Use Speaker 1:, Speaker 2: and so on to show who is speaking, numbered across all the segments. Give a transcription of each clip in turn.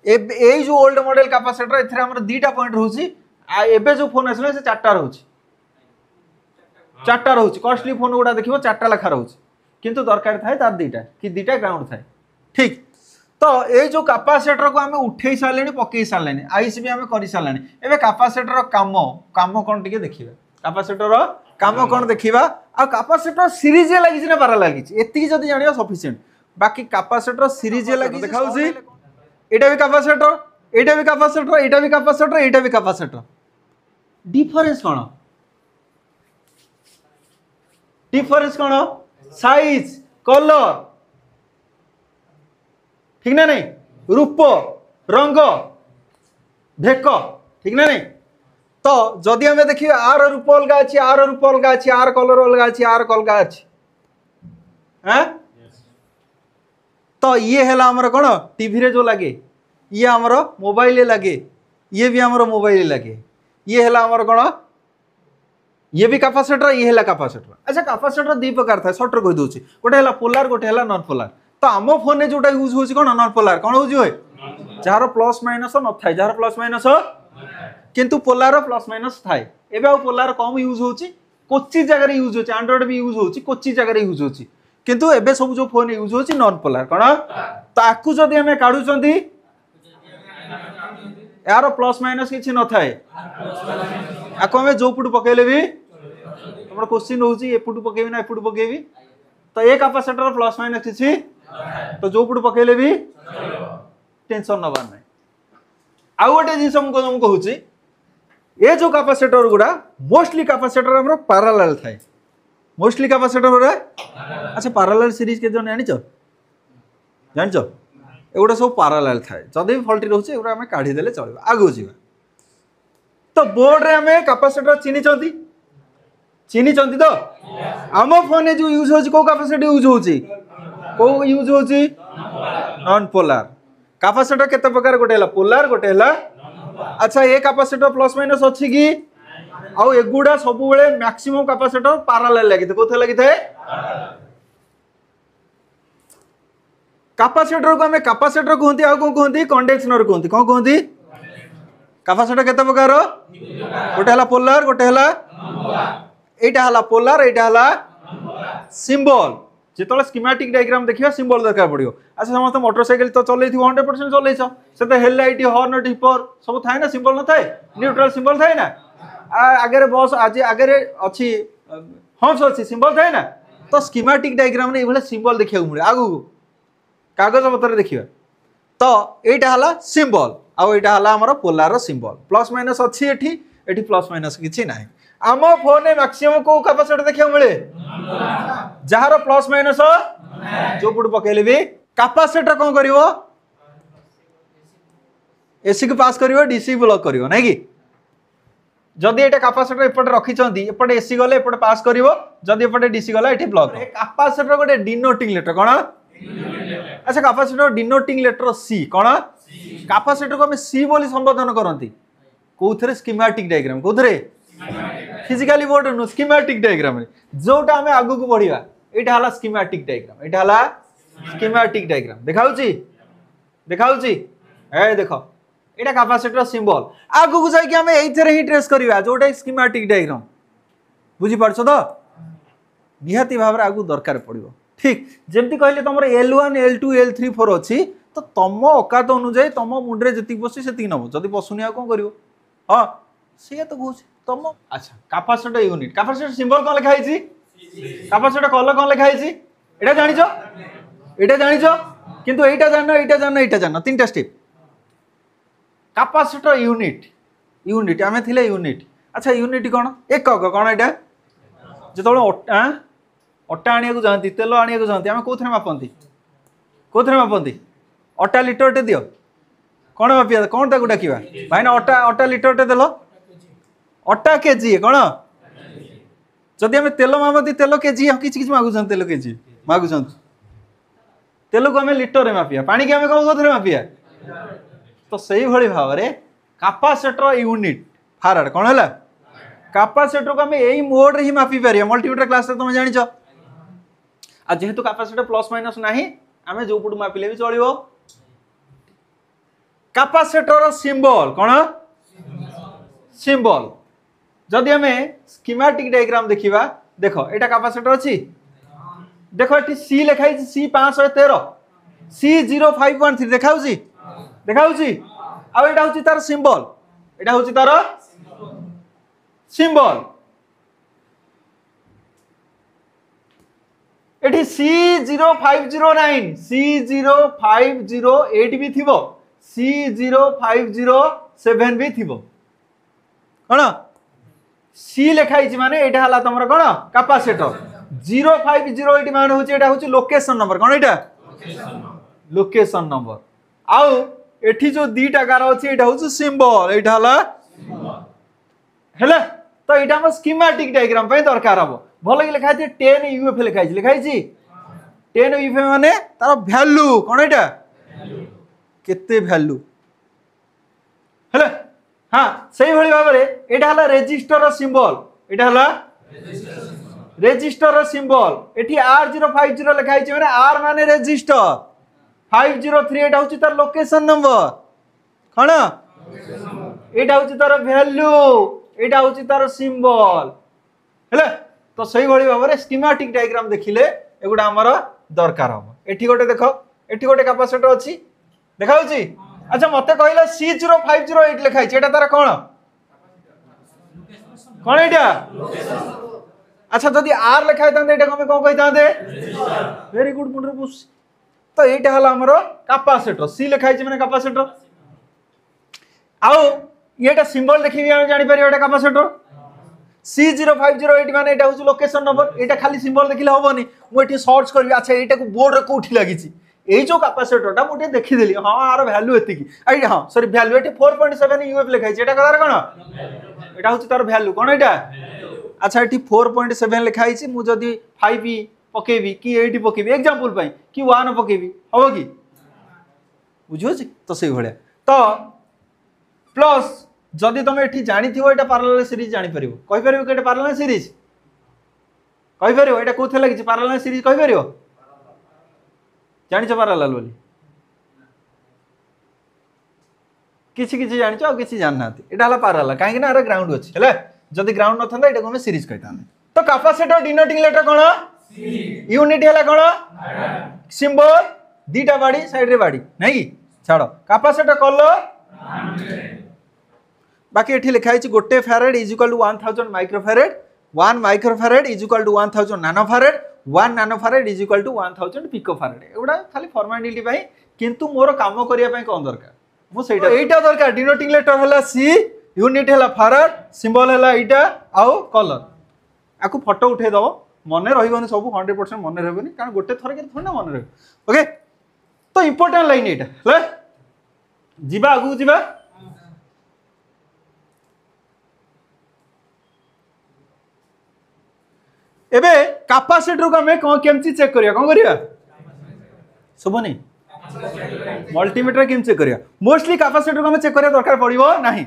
Speaker 1: ए जो old model capacitor एथरे हमर दीटा point रहउची एबे जो फोन आसले से चारटा रहउची चारटा रहउची कॉस्टली फोन गुडा देखिबो चारटा लेखा रहउची किंतु दरकार थाए तार दीटा कि दीटा ग्राउंड थाए ठीक। तो ये जो कैपेसिटर को आमे उठेई सारलेनी पकेई सारलेनी आईसी भी आमे करि सारलेनी एबे कैपेसिटर काम काम कोन टिके देखिबा कैपेसिटर काम कोन देखिबा आ कैपेसिटर सीरीज लागि ना पारा लागि एति जदी जानियो सफिशिएंट बाकी कैपेसिटर सीरीज लागि देखाउची एटा भी कैपेसिटर एटा भी कैपेसिटर एटा भी कैपेसिटर एटा भी कैपेसिटर डिफरेंस कोन साइज कलर ठीक ना नहीं रूप रंग भेक ठीक ना नहीं। तो जदि हमें देखिए आर रूप अलग अच्छी आर रूप अलग अच्छी आर कलर अलग अच्छी आर अलग अच्छी हैं तो ये है हमर कौन टीवी रे जो लगे ये हमर मोबाइल लगे ये भी हमर मोबाइल लगे ये है हमर कौन ये भी कैपेसिटर ये है कैपेसिटर। अच्छा कैपेसिटर दी प्रकार था शॉर्ट कह दूसरी गोटे है पोलार गोटे है नॉन पोलार। तो आम फोन में जोटा यूज होची कोन नॉन पोलार कोन होची होय जार प्लस माइनस न थाय जार प्लस माइनस किंतु पोलार प्लस माइनस थाय एबे आ पोलार कम यूज होची कोची जगह रे यूज होची एंड्रॉइड भी यूज होची कोची जगह रे यूज होची किंतु एबे सब जो फोन यूज होची नॉन पोलार कोन ताकू जदी हमें काढु चंदी यार प्लस माइनस किछि न थाय आको हमें जो पुट पकेले भी हमर क्वेश्चन होची एपुट पकेबी ना एपुट पकेबी तो एक कैपेसिटर प्लस माइनस किछि तो जो पुट पकेले भी टेंशन नबार नहीं। आउ गोटे जिन तुमको कहूँ ये जो कैपेसिटर गुड़ा मोस्टली कैपेसिटर हमरो पैरेलल थाए मोस्टली कैपेसिटर गुड़ा अच्छा पैरेलल सीरीज के जन जान एगुड़ा सब पैरेलल थाए जदि भी फल्टी रोचे एगुड़ा हमें काढ़ी देले चलिबा आगु जीवा। तो बोर्ड रे हमें कैपेसिटर चिनी तो आम फोन जो यूज होची को कैपेसिटर यूज होची को यूज होची नॉन पोलार कैपेसिटर केते प्रकार गोटे हला पोलार गोटे हला अच्छा ये कैपेसिटर प्लस माइनस अछि कि आउ एगुडा सब बेले मैक्सिमम कैपेसिटर पैरेलल लागि कोथे लागि थाए कैपेसिटर को हमें कैपेसिटर कहंती आ को कहंती कंडेंसर कहंती कोन कहंती कैपेसिटर केते प्रकार गोटे हला पोलार गोटे हला एटा हला पोलार एटा हला सिंबल जितले स्कीमेटिक डायग्राम देखिबा सिंबल दरकार पड़ियो। अच्छा समस्त मोटरसाइकिल तो चलै थी 100% चलैछ से तो हेडलाइट हॉर्न डिपर सब थाए ना सिंबल न थाए न्यूट्रल सिंबल थाए ना आगे बस आज आगे अच्छी हंस अच्छी सिंबल थाए ना तो स्कीमेटिक डायग्राम ने एभले सिंबल देखिया मिले आगु कागज पत्र देखिबा तो एटा हला सिंबल आ एटा हला हमर पोलार सिंबल प्लस माइनस अच्छी एठी प्लस माइनस किछि नाही। आम फोन में मैक्सिमम को कैपेसिटर देखिया मिले जहार प्लस माइनस जो पुट पकेले भी कैपेसिटर कौन करिवो एसी को पास करिवो डीसी ब्लॉक करिवो नै कि जदि एटा कैपेसिटर एपटे रखी चंदी एपटे एसी गले एपटे पास करिवो जदि एपटे डीसी गला एठी ब्लॉक कैपेसिटर गोटे डिनोटिंग लेटर कोन अच्छा कैपेसिटर डिनोटिंग लेटर सी कोन कैपेसिटर को हम सी बोली संबोधन करंती कोथरे स्कीमेटिक डायग्राम कोथरे फिजिकली बोर्ड नो स्कीमेटिक डायग्राम जोटा हमें आगु को बढ़िया एटा हला स्कीमेटिक डायग्राम एटा हला स्कीमेटिक डायग्राम देखाउची ए देखो एटा कैपेसिटर सिंबल आगु को जाई कि हमें एथरे ही ट्रेस करबा जोटा स्कीमेटिक डायग्राम बुझी पारछो तो निहाती भाबरे आगु दरकार पड़िबो ठीक जेमति कहले तमर L1 L2 L3 4 अछि तो तम औकात अनुसार तम मुंडरे जति बसी सेति नबो जदि बसुनिया कोन करिवो हां से तो कहूछ तम अच्छा कैपेसिटर यूनिट कैपेसिटर सिंबल कोन लिखा हिची कैपेसिटर कलर कोन लिखा हिची एटा जानिचो किंतु एटा जानो तीनटा स्टेप कैपेसिटर यूनिट आमे थिले यूनिट अच्छा यूनिट कोन एक कोन एटा जेतबे अट्टा आनिया को जानती तेल आनिया को जानती आमे कोथरे मापंती अट्टा लीटर टे दियो कोन मापिया कोन ताकू डाकिबा भाई ना अट्टा लीटर टे देलो अट्टा केजी कौन जदि आम तेल मापती तेल केजी किसी मागुन तेल केजी मागुन तेल को आम लिटर मापिया पानी की आम कौन कौन मापिया तो सही भाई भाव में कैपेसिटर यूनिट फाराड कौन है कैपेसिटर को आम यही मोड रे ही मापी पार मल्टीमीटर क्लास तुम जान जेहेतु कैपेसिटर प्लस माइनस ना आम जो पुट मापिले भी चलो कैपेसिटर सिंबल कौन सिंबल जदि हमें स्कीमेटिक डायग्राम देखिबा देखो एटा कैपेसिटर अछि देखो एटी सी लिखाई सी 513 सी 0513 देखाउची देखाउची आ एटा होची तार सिंबल एटा होची तार सिंबल एटी C0509 C0508 भी थिबो C0507 भी थिबो कोन सी लिखाई माने एटा हला तमरा कोन कैपेसिटर 0508 माने होची एटा होची लोकेशन नंबर कोन एटा लोकेशन नंबर आउ एठी जो दीटा गार अछि एटा होची सिंबल एटा हला हेला तो एटा हम स्कीमेटिक डायग्राम पे दरकार हबो भलो कि लिखाई 10 यूएफ लिखाई 10 यूएफ माने तार वैल्यू कोन एटा केते वैल्यू हेला हां सही भली भाबरे एटा हला रजिस्टर सिंबल एटा हला रजिस्टर सिंबल एठी R050 लिखाई छै माने R माने रजिस्टर 503 एटा होची तार लोकेशन नंबर कोन एटा होची तार वैल्यू एटा होची तार सिंबल हेले तो सही भली भाबरे स्कीमेटिक डायग्राम देखिले एगुडा हमर दरकार हो एठी गोटे देखो एठी गोटे कैपेसिटर अछि देखाउची अच्छा मते कहला C0508 लिखाई छै एटा तार कोन कोन एटा अच्छा जदि R लिखाई तांदे एटा हमें कोन कहि तांदे वेरी गुड मुंडर पुस तो एटा हला हमर कैपेसिटर C लिखाई छै माने कैपेसिटर आओ एटा सिंबल देखिबी हम जानि परियो एटा कैपेसिटर C0508 माने एटा होची लोकेशन नंबर एटा खाली सिंबल देखिले होबनी मु एठी सर्च करबी अच्छा एटा को बोर्ड रे कोठी लागी छी ए जो कैपेसिटरटा मोटे देखि देली हां आर वैल्यू एति की आई हां सॉरी वैल्यू एटी 4.7 यूएफ लिखाई छै एटा कलर कोन एटा होची तार वैल्यू कोन एटा अच्छा एटी 4.7 लिखाई छी मु जदी 5 पकेबी की 8 पकेबी एग्जांपल पई की 1 पकेबी हो की बुझो छी तो सही भले तो प्लस जदी तुम एठी जानि थिवो एटा पैरेलल सीरीज जानि परिबो कहि परिबो कि एटा पैरेलल सीरीज कहि परिबो एटा कोथे लागि छै पैरेलल सीरीज कहि परिबो जानि छ पैरेलल बोली किछि किछि जानि छ आ किछि जान नाथि एटा हला पैरेलल काहे कि ना अरे ग्राउंड अछि हेले जदी ग्राउंड न थंदा एटा को हम सीरीज कहता तो कैपेसिटर डिनोटिंग लेटर कोन यूनिट हला कोन सिंबल दीटा बाडी साइड रे बाडी नै कि छाड़ो कैपेसिटर कल्लो बाकी एठी लिखाई छी गोटे farad is equal to 1000 microfarad 1 microfarad is equal to 1000 nanofarad 1 nanofarad is equal to 1000 picofarad एगुडा खाली फॉर्मेलिटी भाई किंतु मोर काम करिया पई कोन दरकार मु सेटा एटा दरकार डिनोटिंग लेटर हला सी यूनिट हला फैराड सिंबल हला एटा आउ कलर आकु फोटो उठे दबो मने रहिबोनी सब 100% मने रहबोनी कारण गोटे थर के थोड़ा मने रहबो ओके तो इंपोर्टेंट लाइन एटा ले जिबा आगु जिबा एबे कैपेसिटर को हमें कोन केमची चेक करिया कोन करिया सुबनी मल्टीमीटर केम चेक करिया मोस्टली कैपेसिटर को हमें चेक करिया दरकार पड़िबो नाही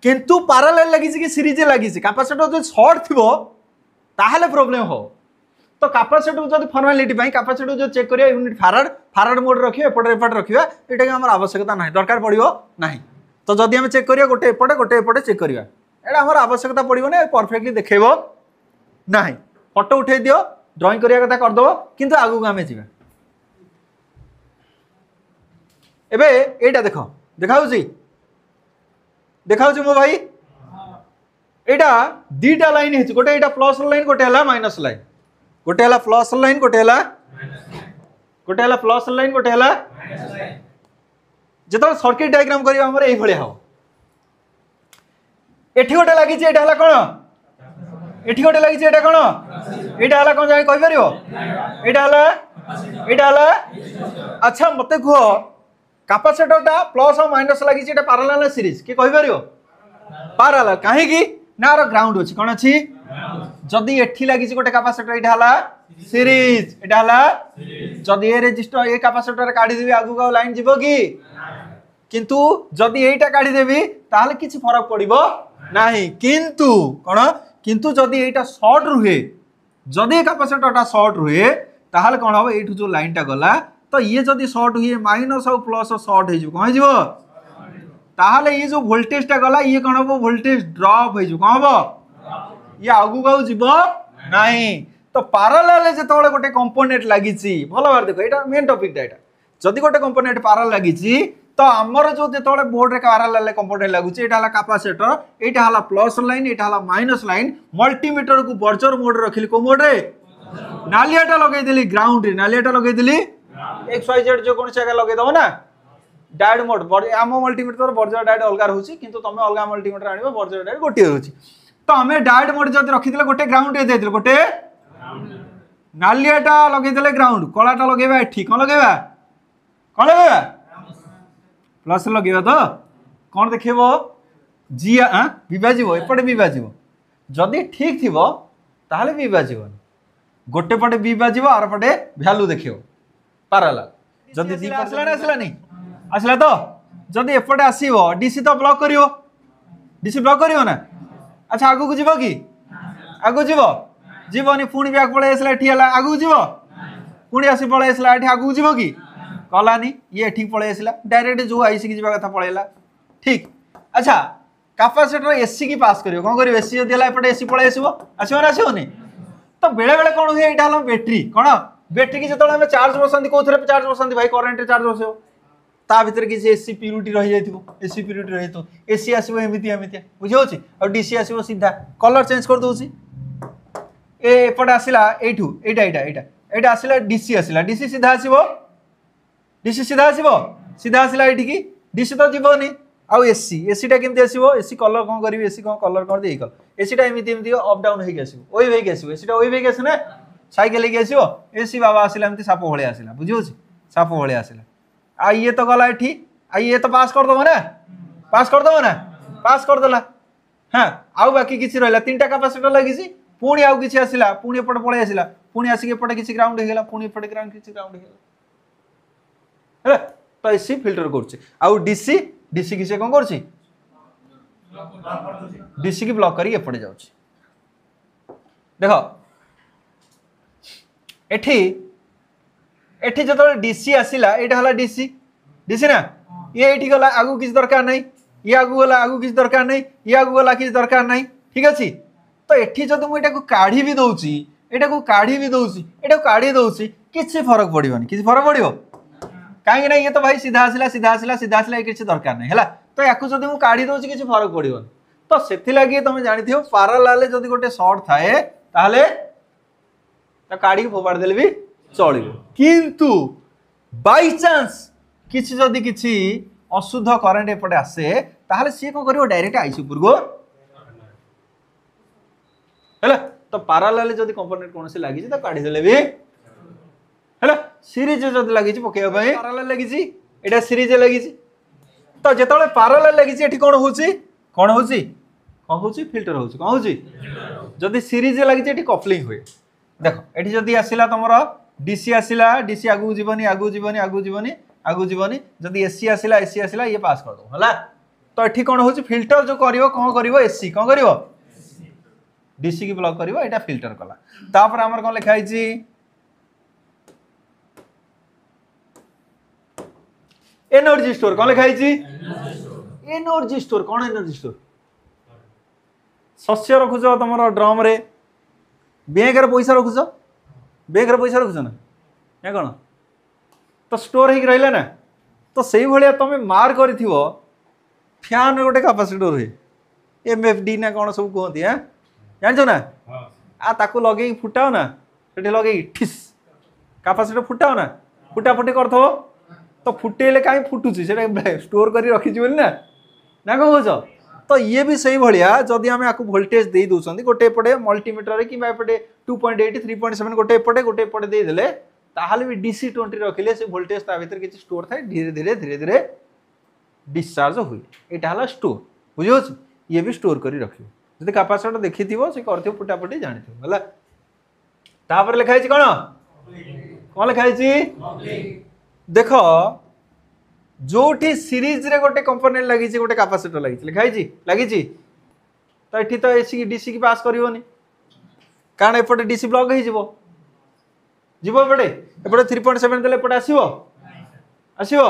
Speaker 1: किंतु पैरेलल लागि कि सीरीज लागि छै कैपेसिटर जो शॉर्ट थिबो ताहाले प्रॉब्लम हो तो कैपेसिटर जदी फॉर्मेलिटी भाई कैपेसिटर जो चेक करिया यूनिट फैराड फैराड मोड रखियो एपट रखियो एटा कि हमर आवश्यकता नाही दरकार पड़िबो नाही तो जदी हम चेक करिया गोटे एपटे चेक करिया एटा हमर आवश्यकता पड़िबो ने परफेक्टली देखेबो नाही फोटो उठे दियो ड्राइंग करिया कथा कर दो किंतु आगु गामे जिबा एबे एटा देखो देखाउ छी मो भाई एटा दीटा लाइन हेछ गोटे एटा प्लस लाइन गोटे हला माइनस लाइन गोटे हला प्लस लाइन गोटे हला प्लस लाइन गोटे हला जेतो सर्किट डायग्राम करिया हमर एही भले हो एठी गोटे लागि छै एटा हला कोन एठी गोटे लागि छै एटा कोन एटा हला कोन जाय कहि परियो एटा हला अच्छा मते को कैपेसिटरटा प्लस और माइनस लागि छै एटा पैरेलल सीरीज के कहि परियो पैरेलल काहे कि नार ग्राउंड अछि कोन अछि जदी एठी लागि छै गोटे कैपेसिटर एटा हला सीरीज एटा हला जदी ए रेजिस्टर ए कैपेसिटर काढी देबी आगु का लाइन जिवो की किंतु जदी एटा काढी देबी ताले किछि फरक पड़िबो नाही किंतु कोन किंतु जदी एटा शॉर्ट रुहे जदी कैपेसिटरटा शॉर्ट रुहे ताहाले कोन हो एठु जो लाइनटा गला तो तो ये जदि सर्ट हुए माइनस आउ प्लस सर्ट हो कौन हो ताहले ये जो वोल्टेजटा गला ये कौन हम वोल्टेज ड्रप हो कौन हम ये आगू आउ जीव नहीं तो पारालाल जो गोटे कंपोनेंट लगी भल भाव देख ये मेन टॉपिक यहाँ जदि गोटे कंपोनेंट पारालाल लगी तो आमर जो जो बोर्ड रे पारालाल कंपोनेंट लगुच यहाँ कैपेसिटर यहाँ प्लस लाइन यहाँ माइनस लाइन मल्टीमीटर को बर्जर मोड रखिली को मोड रे नालियाटा लगेदेली ग्राउंड रे नालियाटा लगेदेली एक्स वाई जेड जो कौन से लगेदब ना डायोड मोड आम मल्टीमीटर बर्जर डायोड अलग रोचे किंतु तुम अलग मल्टीमीटर आने बर्जर डायोड गोटे रोचे तो आम डायोड मोड जब रखी गोटे ग्राउंड दे गोटे नालियाटा लगेदे ग्राउंड कलाटा लगेबा एठी कौन लगेबा प्लस लगेबा तो कौन देखब जी बिभाज एपटे बिभाज जदि ठीक थी ताहले बिभाज गोटे पटे बिभाज आर पटे भैल्यू देख पारालाल जदि आसलानी आसला तो जदि एपटे आसो डीसी तो ब्लॉक करियो डीसी ब्लॉक करियो ना अच्छा आगू को जीव कि आगू जीव जीवनी पुणी बैक पलि आसला एठी हला आगू जीव पुणी आसी पलि आसला एठी आगू जीव कि कलानी ये ठीक पलि आसला डायरेक्ट जो आईसी की जीवा कथा पळेला ठीक अच्छा कैपेसिटर एसी की पास करियो कोन करियो एसी जदि हला एपटे एसी पळि आसीबो आसीबो ना आसीबोनी तो बेले बेले कौन हुए यहाँ हल बैटेरी कौन बैटेरी की जो चार्ज बसती कौन चार्ज बसती भाई करेन्ट चार्ज बस ता भीतर किसी एसी प्यूरिटी रही जाए एसी प्यूरिटी रही तो एसी आसो एमती एमती बुझे और डीसी आसो सीधा कलर चेंज कर दूसरी एपटे आसला यू यहाँ आसला डीसी आसला डीसी सीधा आसो डीसी सीधा आसो सीधा आसला ये डीसी तो जीवनी आउ एसी एसीटा केमती आसो एसी कलर कौन करी एसी कौन कलर कर दे कलर एसीटा एमती एमती अप डाउन होगी आसो वेव होगी आसो एसीटा वेव होगी आसना साइकेल लेके आसो एसी बाबा आसला एमती साप भाया आसला बुझे साप भाया आसला आ ये तो गला एठी आ ये तो पास करदब ना पास करदेला हाँ आउ बाकी किसी रहा तीन टा कैपेसिटर लगी पुणी आउ किसी आसला पुणी एपटे पलि आसला पुणी आसिक एपटे किसी ग्राउंड होगा पुणी एपटे ग्राउंड किसी ग्राउंड होगा तो एसी फिल्टर कर डीसी डीसी की से कौन कर डीसी की ब्लॉक करी एपटे जाऊँ देख एठी एठी जो डीसी आसला यहाँ है डीसी डीसी ना ये ये गला आगू किसी दरकार नहीं ये आगू गला आगू किसी दरकार नहीं ये आगू गला किसी दरकार नहीं ठीक अच्छे तो एठी जब मुझे काढ़ी भी दौची एटा को काढ़ी भी दौची एटा काढ़ी दौची किसी फरक पड़ोनी किसी फरक पड़ो कहीं ना ये तो भाई सीधा आसला सीधा आसला सीधा आसला किसी दरकार नहीं है तो या जब मुझे काढ़ी दौची किसी फरक पड़ोनी तो से लगी तुम जानी पारालाल जब गोटे सर्ट थाए ताहले तो काढ़ी फोपाड़ देले भी चलो किंतु बाई चांस किसी जदि किसी अशुद्ध करेन्ट एपटे आसे ताहले सी कौन कर डायरेक्ट आईसी उपर को है तो पारालाल जदि कंपोनेंट कौन से लगी तो काढ़ी देले भी है सीरीज जदि लगी पकेबा पारालाल लगी एटा सीरीज लगी तो जिते पारालाल लगी कौन हो फिल्टर हो कौन हो जदि सीरीज लगी कपलिंग हुए देख ये जदि आसला तुम डीसी आसला डीसी आगू जीवनी आगू जीवनी आगू जीवनी आगू जीवनी जदि एसी आसला ये पास कर दो है तो ये कौन हो फिल्टर जो करिवो कौन करिवो एसी कौन करिवो डीसी की ब्लॉक करिवो एटा फिल्टर कला तापर हमर कौन लिखा है एनर्जी स्टोर कौन लिखा है एनर्जी स्टोर कौन एनर्जी स्टोर शस्य रखुच तुम ड्रम रे बैंक पैसा रखुच बैंक पैसा रखुच ना या कौन तो स्टोर हो रहा ना तो से भाया तुम मार कर फैन गोटे कैपेसिटर हुए एमएफडी ना कौन सब कहती हाँ जान ना आ ताकू लगे फुटाओ ना से लगे ठिस कैपेसिटर फुटाओ ना फुटाफुटी कर तो फुटेले कहीं फुटुची से स्टोर कर रखी ना ना कौन कह तो ये भी सही भाया जदि आम आपको वोल्टेज दे दूसरी गोटे एपटे मल्टीमीटर कि एपटे 2.8 3.7 गोटे एपटे गोटे एपटे देदेले ताहले भी डीसी 20 रखिले से वोल्टेज ता भीतर किसी स्टोर थाए धीरे धीरे धीरे धीरे डिस्चार्ज हुए यहाँ है स्टोर बुझे ये भी स्टोर कर रखियो जब कैपेसिटर देखी से कर फुटाफुटी जानी है तापर लिखाई कौन कौन लिखाई देख जोठी सीरीज रे गोटे कंपोनेंट लगी गोटे कैपेसिटर लगी तो ये एसी डीसी की पास करनी कारण एपटे डीसी ब्लॉक हो जीव एपटे एपटे 3.7 देले एपटे आसीबो आसीबो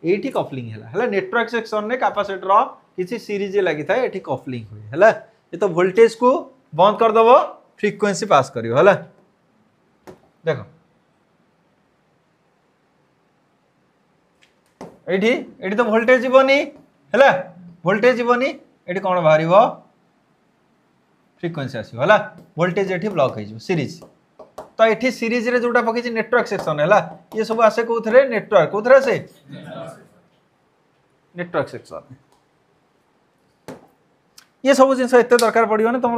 Speaker 1: एठी कपलिंग हैला नेटवर्क सेक्शन ने कैपेसिटर किसी सीरीज लगी था एठी कपलिंग हुए हैला ये तो वोल्टेज को बंद कर दबो फ्रीक्वेंसी पास करियो हैला देखो एठी एठी तो वोल्टेज जीवनी हैला वोल्टेज जीवनी एठी कोन बाहरिबो फ्रीक्वेंसी आसीबो हैला वोल्टेज एठी ब्लॉक हे सीरीज तो एठी सीरीज रे जोटा पके नेटवर्क सेक्शन हैला ये सब आसे कोथरे नेटवर्क कोथरे से नेटवर्क सेक्शन ये सब जिन एते दरकार पड़ियो ना तुम